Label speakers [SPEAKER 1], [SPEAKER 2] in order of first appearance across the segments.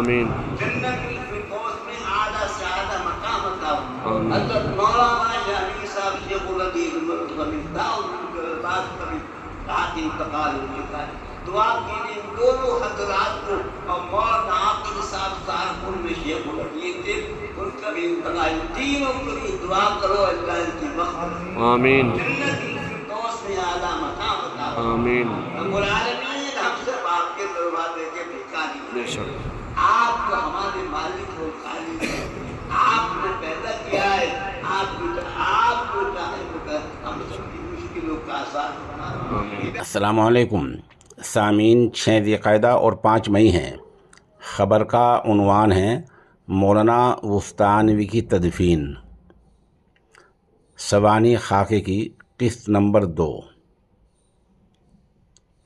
[SPEAKER 1] آمین
[SPEAKER 2] جنت الفردوس میں اعلیٰ سے اعلیٰ مقام عطا ہو.
[SPEAKER 1] آمین.
[SPEAKER 2] حضرت مولانا جامی صاحب شیخ الحدیث بات کبھی رات انتقال ہو چکا ہے. دعا کیجیے ان دونوں حضرات کو اور مولانا عاقل صاحب سہارنپور میں شیخ الحدیث تھے, ان کا بھی انتقال. تینوں کے لیے دعا کرو اللہ ان کی مغفرت.
[SPEAKER 1] آمین
[SPEAKER 2] جنت الفردوس میں اعلیٰ مقام عطا ہو.
[SPEAKER 1] آمین.
[SPEAKER 2] رب العالمین ہم سب آپ کے دروازے کے بھکاری
[SPEAKER 1] بے
[SPEAKER 2] ہیں.
[SPEAKER 1] شک.
[SPEAKER 2] آپ تو ہمارے مالک اور خالق ہیں. آپ نے پیدا کیا ہے. آپ کو چاہے تو ہم سب کی مشکلوں کا آسان بنا دیں.
[SPEAKER 3] السلام علیکم سامعین. 6 ذی القعدہ اور 5 مئی ہیں. خبر کا عنوان ہے مولانا وستانوی کی تدفین. سوانح خاکے کی قسط نمبر 2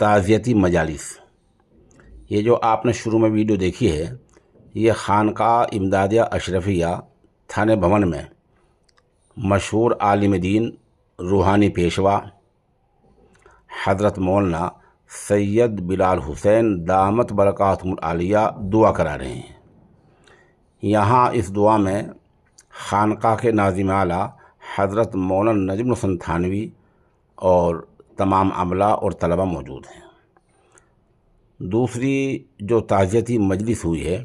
[SPEAKER 3] تعزیتی مجالس. یہ جو آپ نے شروع میں ویڈیو دیکھی ہے یہ خانقاہ امدادیہ اشرفیہ تھانے بھون میں مشہور عالم دین روحانی پیشوا حضرت مولانا سید بلال حسین دامت برکاتہم العالیہ دعا کرا رہے ہیں. یہاں اس دعا میں خانقاہ کے ناظم اعلیٰ حضرت مولانا نجم الحسن تھانوی اور تمام عملہ اور طلبہ موجود ہیں. دوسری جو تعزیتی مجلس ہوئی ہے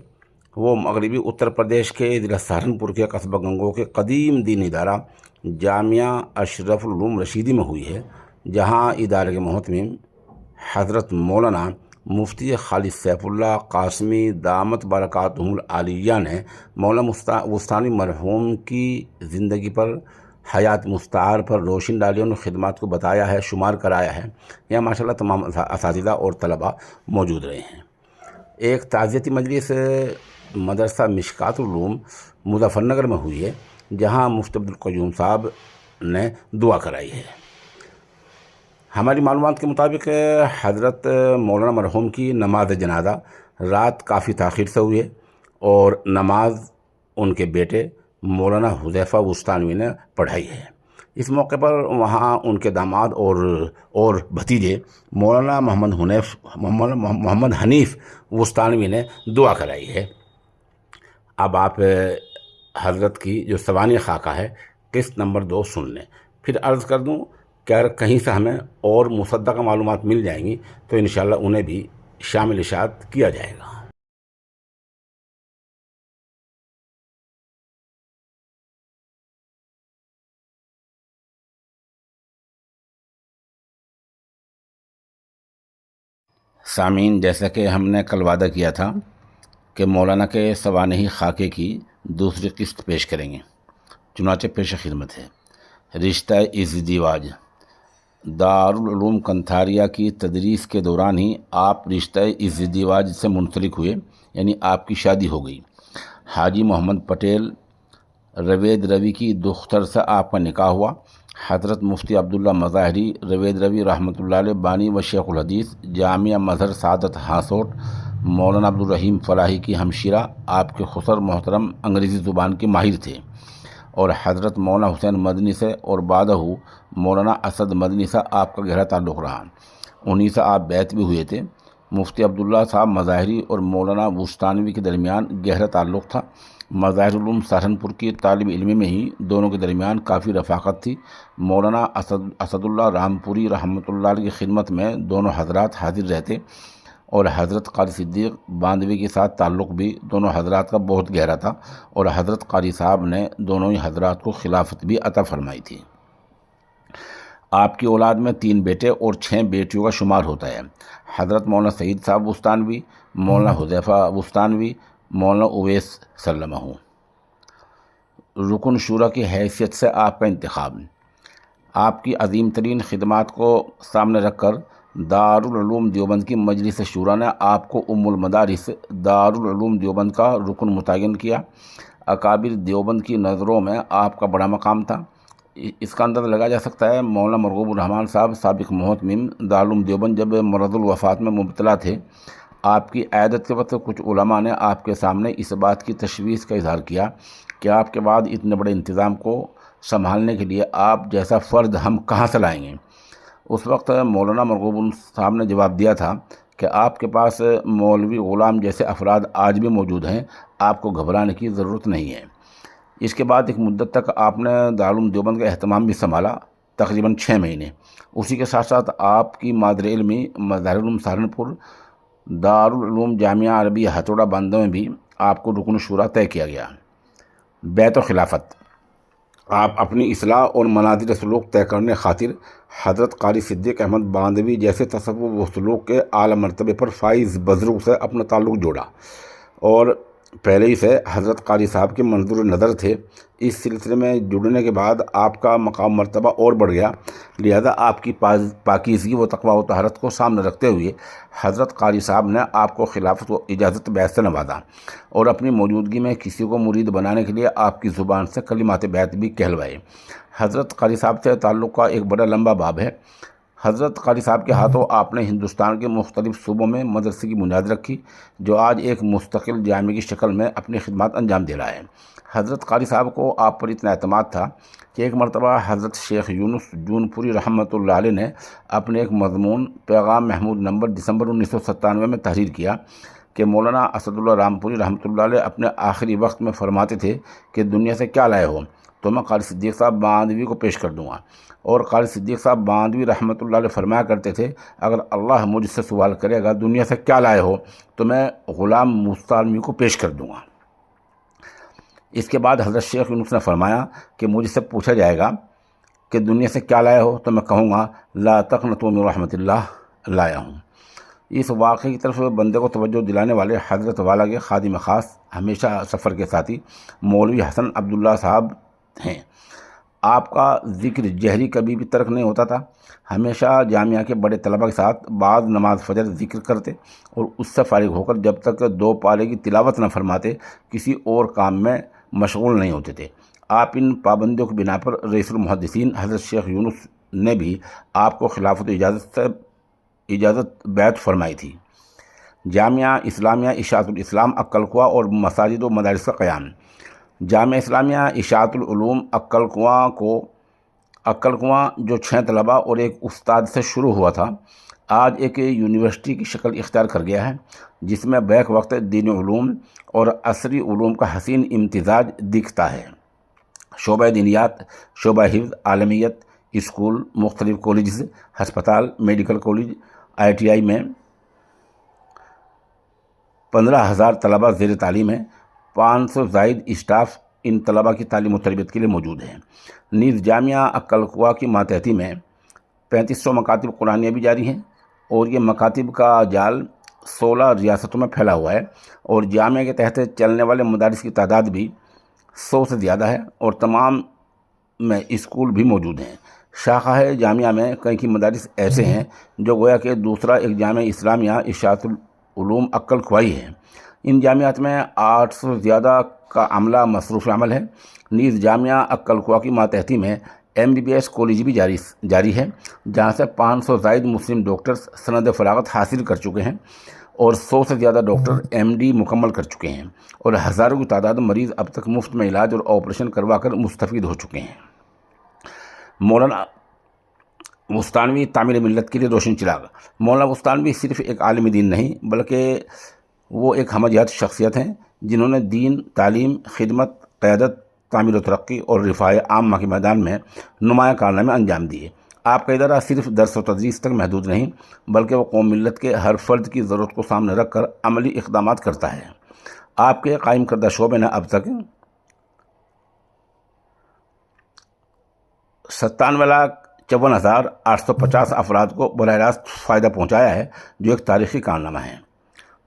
[SPEAKER 3] وہ مغربی اتر پردیش کے ضلع سہارنپور کے قصبہ گنگو کے قدیم دین ادارہ جامعہ اشرف العلوم رشیدی میں ہوئی ہے, جہاں ادارے کے محتمم حضرت مولانا مفتی خالد سیف اللہ قاسمی دامت برکاتہم العالیہ نے مولانا وستانوی مرحوم کی زندگی پر, حیات مستعار پر روشن ڈالی, ان خدمات کو بتایا ہے, شمار کرایا ہے. یہاں ماشاءاللہ تمام اساتذہ اور طلبہ موجود رہے ہیں. ایک تعزیتی مجلس مدرسہ مشکات العلوم مظفر نگر میں ہوئی ہے, جہاں مفتی عبدالقیوم صاحب نے دعا کرائی ہے. ہماری معلومات کے مطابق حضرت مولانا مرحوم کی نماز جنازہ رات کافی تاخیر سے ہوئی ہے اور نماز ان کے بیٹے مولانا حذیفہ وستانوی نے پڑھائی ہے. اس موقع پر وہاں ان کے داماد اور بھتیجے مولانا محمد حنیف وستانوی نے دعا کرائی ہے. اب آپ حضرت کی جو سوانح خاکہ ہے قسط نمبر 2 سن لیں. پھر عرض کر دوں کہ اگر کہیں سے ہمیں اور مصدقہ معلومات مل جائیں گی تو انشاءاللہ انہیں بھی شامل اشاعت کیا جائے گا. سامعین, جیسا کہ ہم نے کل وعدہ کیا تھا کہ مولانا کے سوانحی خاکے کی دوسری قسط پیش کریں گے, چنانچہ پیش خدمت ہے. رشتہ ازدواج. دارالعلوم کنتھاریہ کی تدریس کے دوران ہی آپ رشتہ ازدواج سے منسلک ہوئے, یعنی آپ کی شادی ہو گئی. حاجی محمد پٹیل روید روی کی دختر سے آپ کا نکاح ہوا. حضرت مفتی عبداللہ مظاہری روید روی رحمۃ اللہ علیہ بانی و شیخ الحدیث جامعہ مظہر سعادت ہاسوٹ مولانا عبدالرحیم فلاحی کی ہمشیرہ آپ کے خسر محترم انگریزی زبان کے ماہر تھے, اور حضرت مولانا حسین مدنی سے اور بعدہ مولانا اسد مدنی سے آپ کا گہرا تعلق رہا. انہی سے آپ بیعت بھی ہوئے تھے. مفتی عبداللہ صاحب مظاہری اور مولانا وستانوی کے درمیان گہرا تعلق تھا. مظاہر علوم سہارنپور کی طالب علمی میں ہی دونوں کے درمیان کافی رفاقت تھی. مولانا اسد اللہ رامپوری رحمۃ اللہ علیہ کی خدمت میں دونوں حضرات حاضر رہتے, اور حضرت قاری صدیق باندوی کے ساتھ تعلق بھی دونوں حضرات کا بہت گہرا تھا, اور حضرت قاری صاحب نے دونوں ہی حضرات کو خلافت بھی عطا فرمائی تھی. آپ کی اولاد میں 3 بیٹے اور 6 بیٹیوں کا شمار ہوتا ہے. حضرت مولانا سعید صاحب وستانوی, مولانا حذیفہ وستانوی, مولانا اویس سلمہ ہوں. رکن شورا کی حیثیت سے آپ کا انتخاب. آپ کی عظیم ترین خدمات کو سامنے رکھ کر دارالعلوم دیوبند کی مجلس شورا نے آپ کو ام المدارس دارالعلوم دیوبند کا رکن متعین کیا. اکابر دیوبند کی نظروں میں آپ کا بڑا مقام تھا. اس کا اندازہ لگا جا سکتا ہے مولانا مرغوب الرحمن صاحب سابق محتمم دارالعلوم دیوبند جب مرض الوفات میں مبتلا تھے, آپ کی عیادت کے وقت کچھ علماء نے آپ کے سامنے اس بات کی تشویش کا اظہار کیا کہ آپ کے بعد اتنے بڑے انتظام کو سنبھالنے کے لیے آپ جیسا فرد ہم کہاں سے لائیں گے. اس وقت مولانا مرغوب صاحب نے جواب دیا تھا کہ آپ کے پاس مولوی غلام جیسے افراد آج بھی موجود ہیں، آپ کو گھبرانے کی ضرورت نہیں ہے۔ اس کے بعد ایک مدت تک آپ نے دارالعلوم دیوبند کا اہتمام بھی سنبھالا، تقریباً 6 مہینے۔ اسی کے ساتھ ساتھ آپ کی مادر علمی دارالعلوم سہارنپور، دارالعلوم جامعہ عربیہ ہتھوڑا باندھا میں بھی آپ کو رکن شورا طے کیا گیا۔ بیعت و خلافت: آپ اپنی اصلاح اور مناظر سلوک طے کرنے خاطر حضرت قاری صدیق احمد باندھوی جیسے تصوف و سلوک کے اعلیٰ مرتبے پر فائز بزرگ سے اپنا تعلق جوڑا، اور پہلے ہی سے حضرت قاری صاحب کے منظور نظر تھے۔ اس سلسلے میں جڑنے کے بعد آپ کا مقام مرتبہ اور بڑھ گیا، لہذا آپ کی پاکیزگی و تقویٰ و طہارت کو سامنے رکھتے ہوئے حضرت قاری صاحب نے آپ کو خلافت و اجازت بیعت سے نوازا، اور اپنی موجودگی میں کسی کو مرید بنانے کے لیے آپ کی زبان سے کلمات بیعت بھی کہلوائے۔ حضرت قاری صاحب سے تعلق کا ایک بڑا لمبا باب ہے۔ حضرت قاری صاحب کے ہاتھوں آپ نے ہندوستان کے مختلف صوبوں میں مدرسے کی بنیاد رکھی، جو آج ایک مستقل جامعہ کی شکل میں اپنی خدمات انجام دے رہا ہے۔ حضرت قاری صاحب کو آپ پر اتنا اعتماد تھا کہ ایک مرتبہ حضرت شیخ یونس جون پوری رحمۃ اللہ علیہ نے اپنے ایک مضمون پیغام محمود نمبر دسمبر 1997 میں تحریر کیا کہ مولانا اسد اللہ رامپوری رحمۃ اللہ علیہ اپنے آخری وقت میں فرماتے تھے کہ دنیا سے کیا لائے ہو تو میں قاری صدیق صاحب باندھوی کو پیش کر دوں گا، اور قاری صدیق صاحب باندھوی رحمۃ اللہ علیہ فرمایا کرتے تھے اگر اللہ مجھ سے سوال کرے گا دنیا سے کیا لائے ہو تو میں غلام مستعلمی کو پیش کر دوں گا۔ اس کے بعد حضرت شیخ یونس نے فرمایا کہ مجھ سے پوچھا جائے گا کہ دنیا سے کیا لائے ہو تو میں کہوں گا لا تقنطوا من رحمت اللہ، لایا ہوں۔ اس واقعے کی طرف بندے کو توجہ دلانے والے حضرت والا کے خادم خاص، ہمیشہ سفر کے ساتھی مولوی حسن عبداللہ صاحب ہیں۔ آپ کا ذکر جہری کبھی بھی ترک نہیں ہوتا تھا، ہمیشہ جامعہ کے بڑے طلباء کے ساتھ بعد نماز فجر ذکر کرتے، اور اس سے فارغ ہو کر جب تک 2 پارے کی تلاوت نہ فرماتے کسی اور کام میں مشغول نہیں ہوتے تھے۔ آپ ان پابندیوں کی بنا پر رئیس المحدثین حضرت شیخ یونس نے بھی آپ کو خلافت و اجازت بیعت فرمائی تھی۔ جامعہ اسلامیہ اشاعت الاسلام عقل کنواں اور مساجد و مدارس کا قیام: جامعہ اسلامیہ اشاعت العلوم عقل کنواں جو 6 طلباء اور ایک استاد سے شروع ہوا تھا، آج ایک یونیورسٹی کی شکل اختیار کر گیا ہے، جس میں بیک وقت دینی علوم اور عصری علوم کا حسین امتزاج دکھتا ہے۔ شعبہ دینیات، شعبہ حفظ، عالمیت، اسکول، مختلف کالجز، ہسپتال، میڈیکل کالج، ITI میں 15,000 طلباء زیر تعلیم ہیں، 500 زائد اسٹاف ان طلباء کی تعلیم و تربیت کے لیے موجود ہیں۔ نیز جامعہ عقل کنواں کی ماتحتی میں 3500 مکاتب قرآنیہ بھی جاری ہیں، اور یہ مکاتب کا جال 16 ریاستوں میں پھیلا ہوا ہے، اور جامعہ کے تحت چلنے والے مدارس کی تعداد بھی 100 سے زیادہ ہے، اور تمام میں اسکول بھی موجود ہیں۔ شاخہ جامعہ میں کئی مدارس ایسے ہیں جو گویا کہ دوسرا ایک جامعہ اسلامیہ اشاعت العلوم عقل کنواں ہے۔ ان جامعات میں 800 سے زیادہ کا عملہ مصروف عمل ہے۔ نیز جامعہ عقل کنواں کی ماتحتی میں MBBS کالج بھی جاری ہے، جہاں سے 500 زائد مسلم ڈاکٹرز سند فراغت حاصل کر چکے ہیں، اور 100 سے زیادہ ڈاکٹر MD مکمل کر چکے ہیں، اور ہزاروں کی تعداد مریض اب تک مفت میں علاج اور آپریشن کروا کر مستفید ہو چکے ہیں۔ مولانا بستانوی تعمیر ملت کے لیے روشن چراغ: مولانا بستانوی صرف ایک عالم دین نہیں بلکہ وہ ایک ہمہ جہت شخصیت ہیں جنہوں نے دین، تعلیم، خدمت، قیادت، تعمیر و ترقی اور رفاع عامہ کے میدان میں نمایاں کارنامے انجام دیے۔ آپ کا ادارہ صرف درس و تدریس تک محدود نہیں بلکہ وہ قوم ملت کے ہر فرد کی ضرورت کو سامنے رکھ کر عملی اقدامات کرتا ہے۔ آپ کے قائم کردہ شعبے نے اب تک 97,54,850 افراد کو براہ راست فائدہ پہنچایا ہے، جو ایک تاریخی کارنامہ ہے۔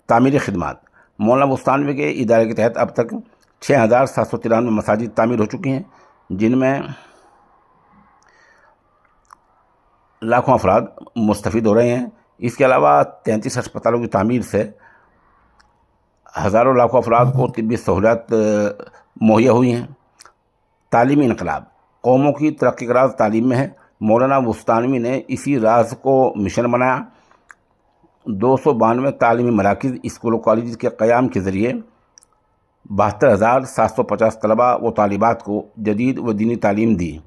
[SPEAKER 3] تعمیری خدمات: مولانا بستانوی کے ادارے کے تحت اب تک 6,793 مساجد تعمیر ہو چکی ہیں، جن میں لاکھوں افراد مستفید ہو رہے ہیں۔ اس کے علاوہ 33 ہسپتالوں کی تعمیر سے ہزاروں لاکھوں افراد کو طبی سہولیات مہیا ہوئی ہیں۔ تعلیمی انقلاب: قوموں کی ترقی کا راز تعلیم میں ہے۔ مولانا بستانوی نے اسی راز کو مشن بنایا۔ 292 تعلیمی مراکز، اسکول و کالجز کے قیام کے ذریعے 72,750 طلباء و طالبات کو جدید و دینی تعلیم دی۔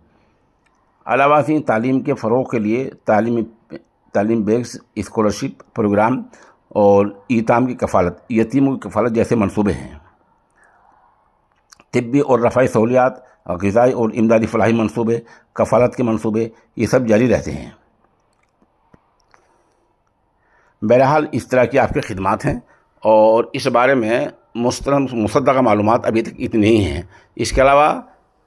[SPEAKER 3] علاوہ ازیں تعلیم کے فروغ کے لیے تعلیم بیگس اسکالرشپ پروگرام اور ایتام کی کفالت، یتیموں کی کفالت جیسے منصوبے ہیں، طبی اور رفاہی سہولیات، غذائی اور امدادی فلاحی منصوبے، کفالت کے منصوبے، یہ سب جاری رہتے ہیں۔ بہرحال اس طرح کی آپ کی خدمات ہیں، اور اس بارے میں مصدقہ معلومات ابھی تک اتنی ہی ہیں۔ اس کے علاوہ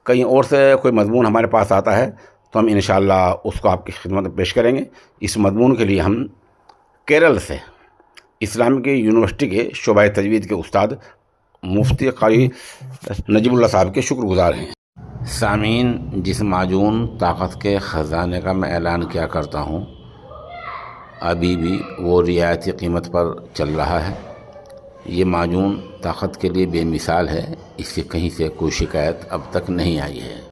[SPEAKER 3] کہیں اور سے کوئی مضمون ہمارے پاس آتا ہے تو ہم انشاءاللہ اس کو آپ کی خدمت میں پیش کریں گے۔ اس مضمون کے لیے ہم کیرل سے اسلامک یونیورسٹی کے شعبہ تجوید کے استاد مفتی قاری نجیب اللہ صاحب کے شکر گزار ہیں۔ سامعین، جس معجون طاقت کے خزانے کا میں اعلان کیا کرتا ہوں، ابھی بھی وہ رعایتی قیمت پر چل رہا ہے۔ یہ معجون طاقت کے لیے بے مثال ہے، اس سے کہیں سے کوئی شکایت اب تک نہیں آئی ہے۔